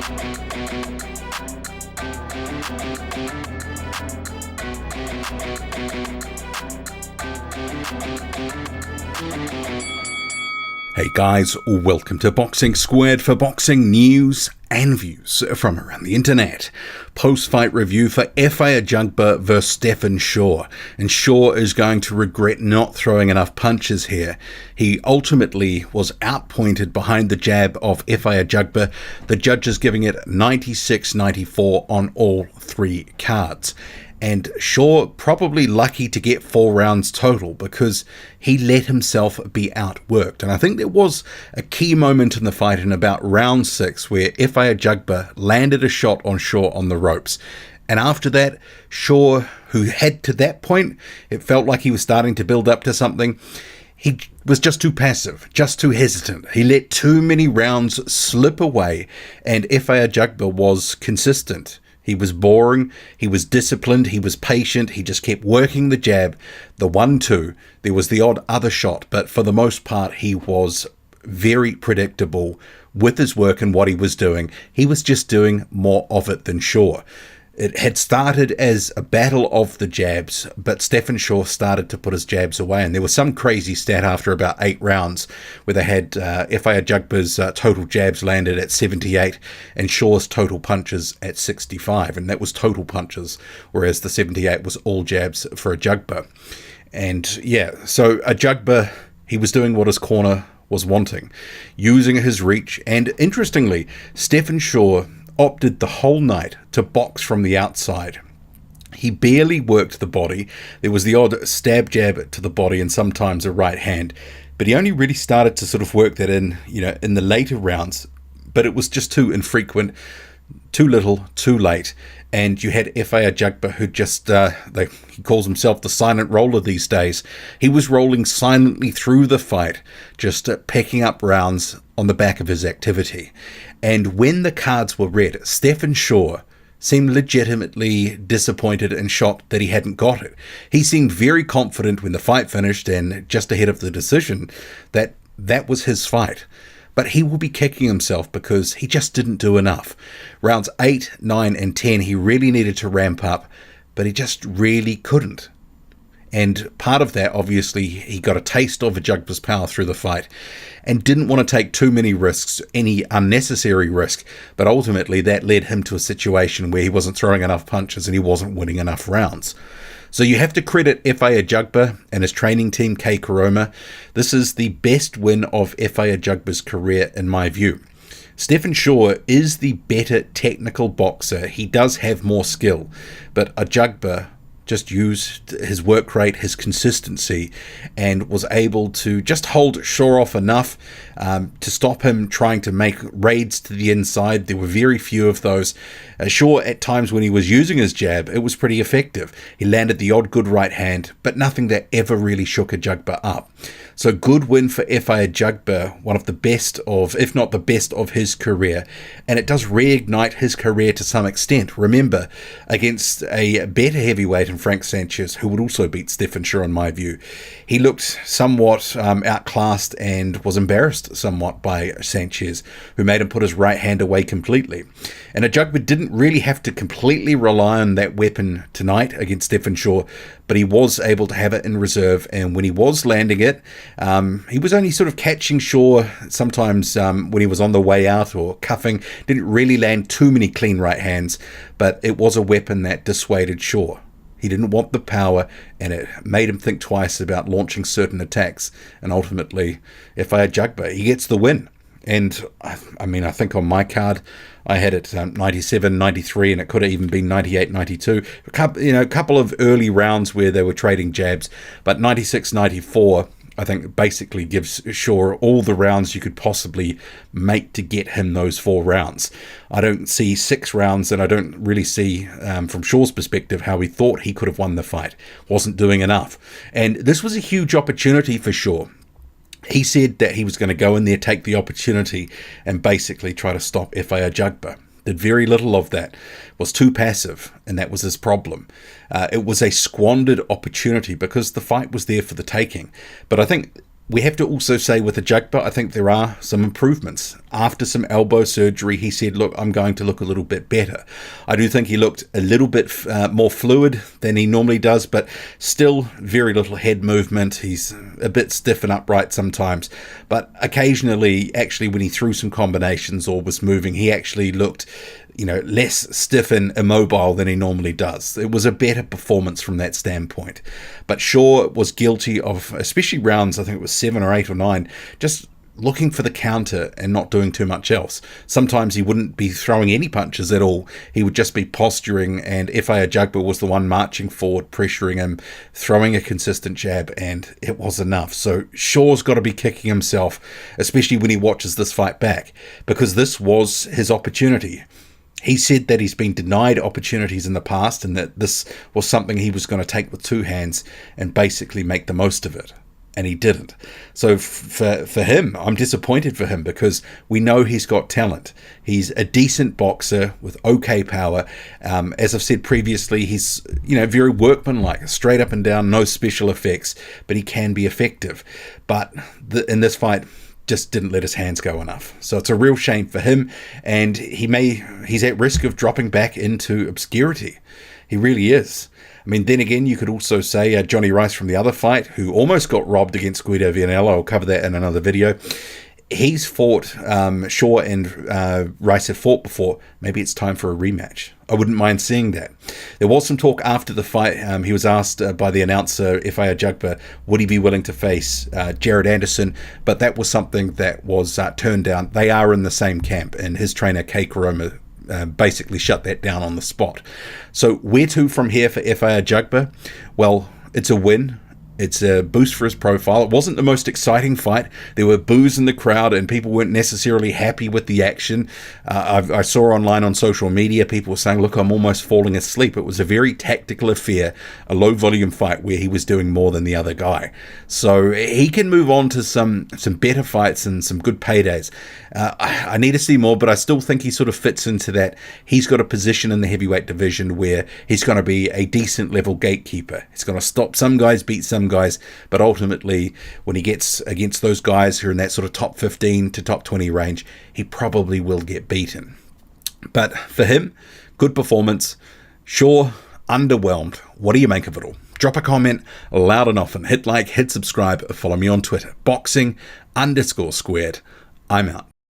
Hey guys, welcome to Boxing Squared for boxing news and views from around the internet. Post-fight review for Efe Ajagba vs Stephan Shaw, and Shaw is going to regret not throwing enough punches here. He ultimately was outpointed behind the jab of Efe Ajagba, the judges giving it 96-94 on all three cards. And Shaw probably lucky to get 4 rounds total because he let himself be outworked. And I think there was a key moment in the fight in about round 6 where Efe Ajagba landed a shot on Shaw on the ropes. And after that, Shaw, who had to that point, it felt like he was starting to build up to something. He was just too passive, just too hesitant. He let too many rounds slip away, and Efe Ajagba was consistent. He was boring, he was disciplined, he was patient, he just kept working the jab, the 1-2. There was the odd other shot, but for the most part, he was very predictable with his work and what he was doing. He was just doing more of it than Shaw. It had started as a battle of the jabs, but Stephan Shaw started to put his jabs away, and there was some crazy stat after about 8 rounds where they had Efe Ajagba's total jabs landed at 78 and Shaw's total punches at 65, and that was total punches, whereas the 78 was all jabs for Ajagba. And yeah, so Ajagba, he was doing what his corner was wanting, using his reach, and interestingly, Stephan Shaw opted the whole night to box from the outside. He barely worked the body. There was the odd stab jab to the body and sometimes a right hand, but he only really started to sort of work that in, in the later rounds, but it was just too infrequent, too little, too late. And you had Efe Ajagba, who just, he calls himself the silent roller these days. He was rolling silently through the fight, just picking up rounds on the back of his activity. And when the cards were read, Stephan Shaw seemed legitimately disappointed and shocked that he hadn't got it. He seemed very confident when the fight finished and just ahead of the decision that that was his fight. But he will be kicking himself because he just didn't do enough. Rounds 8, 9, and 10, he really needed to ramp up, but he just really couldn't. And part of that, obviously, he got a taste of Ajagba's power through the fight and didn't want to take too many risks, any unnecessary risk. But ultimately, that led him to a situation where he wasn't throwing enough punches and he wasn't winning enough rounds. So you have to credit Efe Ajagba and his training team, K Karoma. This is the best win of Efe Ajagba's career, in my view. Stephan Shaw is the better technical boxer. He does have more skill, but Ajagba just used his work rate, his consistency, and was able to just hold Shaw off enough to stop him trying to make raids to the inside. There were very few of those. Shaw, at times when he was using his jab, it was pretty effective. He landed the odd good right hand, but nothing that ever really shook Ajagba up. So good win for Efe Ajagba, one of the best of, if not the best of his career. And it does reignite his career to some extent. Remember, against a better heavyweight in Frank Sanchez, who would also beat Stephan Shaw in my view, he looked somewhat outclassed and was embarrassed somewhat by Sanchez, who made him put his right hand away completely. And Ajagba didn't really have to completely rely on that weapon tonight against Stephan Shaw, but he was able to have it in reserve, and when he was landing it, he was only sort of catching Shaw sometimes when he was on the way out or cuffing. Didn't really land too many clean right hands, but it was a weapon that dissuaded Shaw. He didn't want the power, and it made him think twice about launching certain attacks, and ultimately, Efe Ajagba, he gets the win. And I mean, I think on my card, I had it 97, 93, and it could have even been 98, 92. A couple of early rounds where they were trading jabs, but 96, 94, I think basically gives Shaw all the rounds you could possibly make to get him those 4 rounds. I don't see 6 rounds, and I don't really see, from Shaw's perspective, how he thought he could have won the fight. Wasn't doing enough. And this was a huge opportunity for Shaw. He said that he was going to go in there, take the opportunity, and basically try to stop Efe Ajagba. Did very little of that. Was too passive, and that was his problem. It was a squandered opportunity because the fight was there for the taking. But I think We have to also say with Ajagba, I think there are some improvements. After some elbow surgery, he said, look, I'm going to look a little bit better. I do think he looked a little bit more fluid than he normally does, but still very little head movement. He's a bit stiff and upright sometimes. But occasionally, actually, when he threw some combinations or was moving, he actually looked less stiff and immobile than he normally does. It was a better performance from that standpoint. But Shaw was guilty of, especially rounds, I think it was 7 or 8 or 9, just looking for the counter and not doing too much else. Sometimes he wouldn't be throwing any punches at all. He would just be posturing, and Efe Ajagba was the one marching forward, pressuring him, throwing a consistent jab, and it was enough. So Shaw's got to be kicking himself, especially when he watches this fight back, because this was his opportunity. He said that he's been denied opportunities in the past and that this was something he was going to take with two hands and basically make the most of it. And he didn't. So for him, I'm disappointed for him because we know he's got talent. He's a decent boxer with okay power. As I've said previously, he's very workmanlike, straight up and down, no special effects, but he can be effective. But in this fight, just didn't let his hands go enough. So it's a real shame for him, and he's at risk of dropping back into obscurity. He really is. I mean, then again, you could also say Johnny Rice from the other fight, who almost got robbed against Guido Vianello. I'll cover that in another video. He's fought, Shaw and Rice have fought before. Maybe it's time for a rematch. I wouldn't mind seeing that. There was some talk after the fight. He was asked by the announcer, Efe Ajagba, would he be willing to face Jared Anderson? But that was something that was turned down. They are in the same camp, and his trainer, Kei Kuroma, basically shut that down on the spot. So where to from here for Efe Ajagba? Well, it's a win. It's a boost for his profile. It wasn't the most exciting fight. There were boos in the crowd and people weren't necessarily happy with the action. I saw online on social media people were saying, look, I'm almost falling asleep. It was a very tactical affair, a low volume fight where he was doing more than the other guy. So he can move on to some better fights and some good paydays. I need to see more, but I still think he sort of fits into that. He's got a position in the heavyweight division where he's going to be a decent level gatekeeper. He's going to stop some guys, beat some guys, but ultimately when he gets against those guys who are in that sort of top 15 to top 20 range, he probably will get beaten. But for him, good performance. Shaw, underwhelmed. What do you make of it all? Drop a comment loud and often. Hit like, hit subscribe, follow me on Twitter. Boxing_squared. I'm out.